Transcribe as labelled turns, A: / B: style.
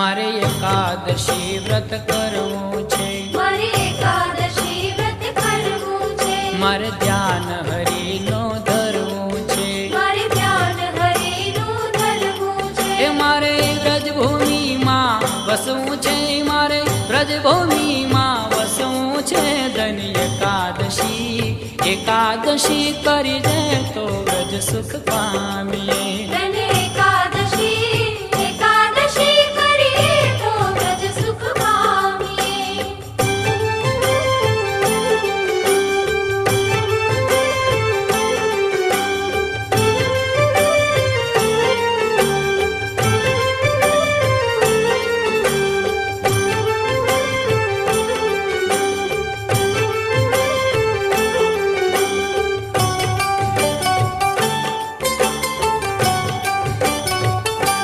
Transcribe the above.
A: મારે એકાદશી વ્રત કરવું છે,
B: મારે એકાદશી વ્રત કરવું છે,
A: મારે ધ્યાન હરિનું ધરવું છે,
B: મારે ધ્યાન હરિનું ધરવું છે,
A: એ મારે વ્રજભૂમિમાં વસવું છે, મારે વ્રજભૂમિમાં વસવું છે. ધન્ય એકાદશી એકાદશી કરી દે તો વ્રજ સુખ પામીએ.
B: ધન્ય